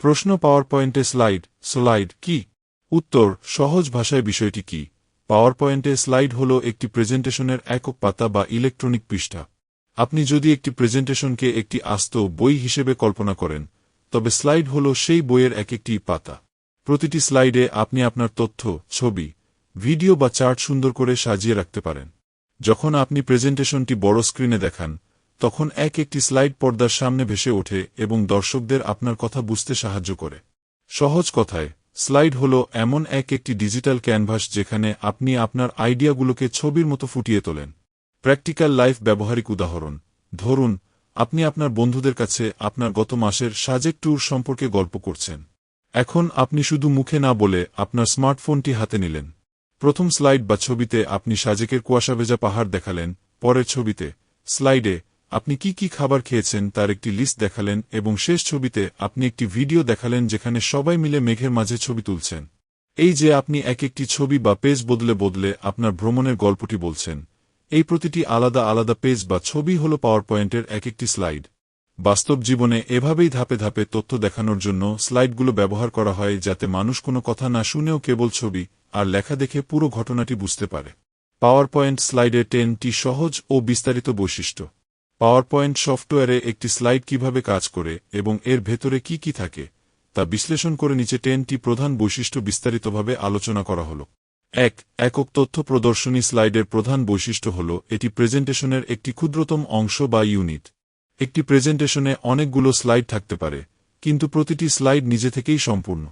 প্রশ্ন পাওয়ারপয়েন্টে স্লাইড কি? উত্তর সহজ ভাষায় বিষয়টি কি? পাওয়ারপয়েন্টে স্লাইড হল একটি প্রেজেন্টেশনের একক পাতা বা ইলেকট্রনিক পৃষ্ঠা। আপনি যদি একটি প্রেজেন্টেশনকে একটি আস্ত বই হিসেবে কল্পনা করেন, তবে স্লাইড হল সেই বইয়ের একটি পাতা। প্রতিটি স্লাইডে আপনি আপনার তথ্য, ছবি, ভিডিও বা চার্ট সুন্দর করে সাজিয়ে রাখতে পারেন। যখন আপনি প্রেজেন্টেশনটি বড় স্ক্রিনে দেখান, তখন একটি স্লাইড পর্দার সামনে ভেসে ওঠে এবং দর্শকদের আপনার কথা বুঝতে সাহায্য করে। সহজ কথায়, স্লাইড হল এমন একটি ডিজিটাল ক্যানভাস যেখানে আপনি আপনার আইডিয়াগুলোকে ছবির মতো ফুটিয়ে তোলেন। প্র্যাকটিক্যাল লাইফ ব্যবহারিক উদাহরণ: ধরুন, আপনি আপনার বন্ধুদের কাছে আপনার গত মাসের সাজেক ট্যুর সম্পর্কে গল্প করছেন। এখন আপনি শুধু মুখে না বলে আপনার স্মার্টফোনটি হাতে নিলেন। প্রথম স্লাইড বা ছবিতে আপনি সাজেকের কুয়াশাভেজা পাহাড় দেখালেন, পরের ছবিতে স্লাইডে আপনি কি খাবার খেয়েছেন তার একটি লিস্ট দেখালেন এবং শেষ ছবিতে আপনি একটি ভিডিও দেখালেন যেখানে সবাই মিলে মেঘের মাঝে ছবি তুলছেন। এই যে আপনি একটি ছবি বা পেজ বদলে আপনার ভ্রমণের গল্পটি বলছেন, এই প্রতিটি আলাদা আলাদা পেজ বা ছবি হল পাওয়ারপয়েন্টের একটি স্লাইড। বাস্তব জীবনে এভাবেই ধাপে ধাপে তথ্য দেখানোর জন্য স্লাইডগুলো ব্যবহার করা হয়, যাতে মানুষ কোনো কথা না শুনেও কেবল ছবি আর লেখা দেখে পুরো ঘটনাটি বুঝতে পারে। পাওয়ারপয়েন্ট স্লাইডের 10টি সহজ ও বিস্তারিত বৈশিষ্ট্য। পাওয়ারপয়েন্ট সফটওয়্যারে একটি স্লাইড কিভাবে কাজ করে এবং এর ভেতরে কি থাকে তা বিশ্লেষণ করে নিচে 10টি প্রধান বৈশিষ্ট্য বিস্তারিতভাবে আলোচনা করা হল। একক তথ্য প্রদর্শনী স্লাইডের প্রধান বৈশিষ্ট্য হল এটি প্রেজেন্টেশনের একটি ক্ষুদ্রতম অংশ বা ইউনিট। একটি প্রেজেন্টেশনে অনেকগুলো স্লাইড থাকতে পারে, কিন্তু প্রতিটি স্লাইড নিজে থেকেই সম্পূর্ণ।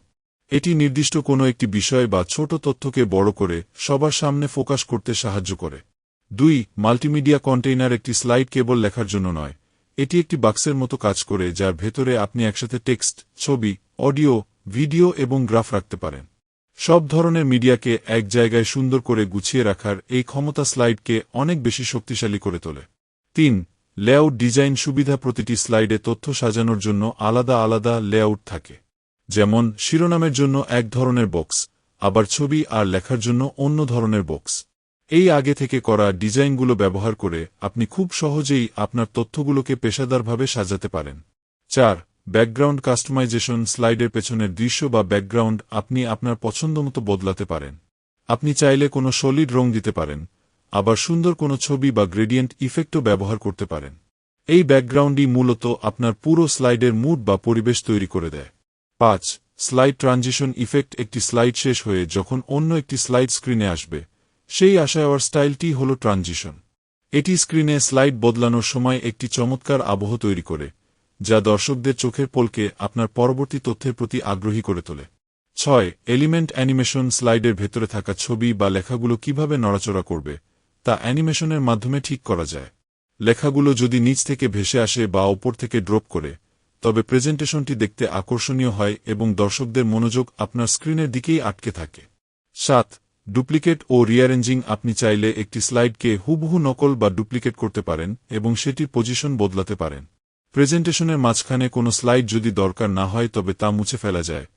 এটি নির্দিষ্ট কোনো একটি বিষয় বা ছোট তথ্যকে বড় করে সবার সামনে ফোকাস করতে সাহায্য করে। 2. মাল্টিমিডিয়া কন্টেইনার একটি স্লাইড কেবল লেখার জন্য নয়, এটি একটি বাক্সের মতো কাজ করে যার ভেতরে আপনি একসাথে টেক্সট, ছবি, অডিও, ভিডিও এবং গ্রাফ রাখতে পারেন। সব ধরনের মিডিয়াকে এক জায়গায় সুন্দর করে গুছিয়ে রাখার এই ক্ষমতা স্লাইডকে অনেক বেশি শক্তিশালী করে তোলে। 3. লেআউট ডিজাইন সুবিধা প্রতিটি স্লাইডে তথ্য সাজানোর জন্য আলাদা আলাদা লেআউট থাকে। যেমন শিরোনামের জন্য এক ধরনের বক্স, আবার ছবি আর লেখার জন্য অন্য ধরনের বক্স। এই আগে থেকে করা ডিজাইনগুলো ব্যবহার করে আপনি খুব সহজেই আপনার তথ্যগুলোকে পেশাদারভাবে সাজাতে পারেন। 4. ব্যাকগ্রাউন্ড কাস্টমাইজেশন স্লাইডের পেছনের দৃশ্য বা ব্যাকগ্রাউন্ড আপনি আপনার পছন্দমতো বদলাতে পারেন। আপনি চাইলে কোনো সলিড রং দিতে পারেন, আবার সুন্দর কোনো ছবি বা গ্রেডিয়েন্ট ইফেক্টও ব্যবহার করতে পারেন। এই ব্যাকগ্রাউন্ডই মূলত আপনার পুরো স্লাইডের মুড বা পরিবেশ তৈরি করে দেয়। 5. স্লাইড ট্রানজিশন ইফেক্ট একটি স্লাইড শেষ হয়ে যখন অন্য একটি স্লাইড স্ক্রিনে আসবে, সেই আশার স্টাইলটি হল ট্রানজিশন। এটি স্ক্রিনে স্লাইড বদলানোর সময় একটি চমৎকার আবহ তৈরি করে, যা দর্শকদের চোখের পলকে আপনার পরবর্তী তথ্যের প্রতি আগ্রহী করে তোলে। 6. এলিমেন্ট অ্যানিমেশন স্লাইডের ভেতরে থাকা ছবি বা লেখাগুলো কিভাবে নড়াচড়া করবে তা অ্যানিমেশনের মাধ্যমে ঠিক করা যায়। লেখাগুলো যদি নিচ থেকে ভেসে আসে বা ওপর থেকে ড্রপ করে, তবে প্রেজেন্টেশনটি দেখতে আকর্ষণীয় হয় এবং দর্শকদের মনোযোগ আপনার স্ক্রিনের দিকেই আটকে থাকে। 7. ডুপ্লিকেট ও রিঅ্যারেঞ্জিং আপনি চাইলে একটি স্লাইডকে হুবহু নকল বা ডুপ্লিকেট করতে পারেন এবং সেটির পজিশন বদলাতে পারেন। প্রেজেন্টেশনের মাঝখানে কোনো স্লাইড যদি দরকার না হয় তবে তা মুছে ফেলা যায়,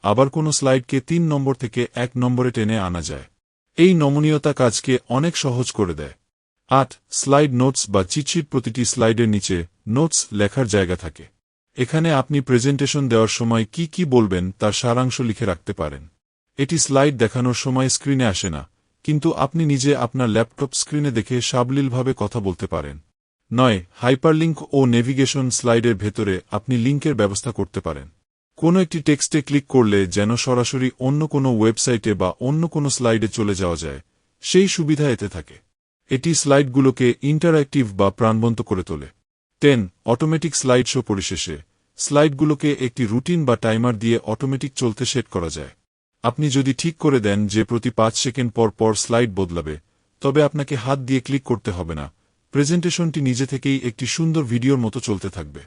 আবার কোনো স্লাইডকে 3 নম্বর থেকে 1 নম্বরে টেনে আনা যায়। এই নমনীয়তা কাজকে অনেক সহজ করে দেয়। 8. স্লাইড নোটস বা চিটশিট প্রতিটি স্লাইডের নিচে নোটস লেখার জায়গা থাকে। এখানে আপনি প্রেজেন্টেশন দেওয়ার সময় কি বলবেন তার সারাংশ লিখে রাখতে পারেন। এটি স্লাইড দেখানোর সময় স্ক্রিনে আসে না, কিন্তু আপনি নিজে আপনার ল্যাপটপ স্ক্রিনে দেখে সাবলীলভাবে কথা বলতে পারেন। 9. হাইপারলিঙ্ক ও নেভিগেশন স্লাইডের ভেতরে আপনি লিঙ্কের ব্যবস্থা করতে পারেন। কোনো একটি টেক্সটে ক্লিক করলে যেন সরাসরি অন্য কোনো ওয়েবসাইটে বা অন্য কোনো স্লাইডে চলে যাওয়া যায়, সেই সুবিধা এতে থাকে। এটি স্লাইডগুলোকে ইন্টারঅ্যাক্টিভ বা প্রাণবন্ত করে তোলে। 10. অটোমেটিক স্লাইড শো পরিশেষে স্লাইডগুলোকে একটি রুটিন বা টাইমার দিয়ে অটোমেটিক চলতে সেট করা যায়। আপনি যদি ঠিক করে দেন যে প্রতি 5 সেকেন্ড পর পর স্লাইড বদলাবে, তবে আপনাকে হাত দিয়ে ক্লিক করতে হবে না, প্রেজেন্টেশনটি নিজে থেকেই একটি সুন্দর ভিডিওর মতো চলতে থাকবে।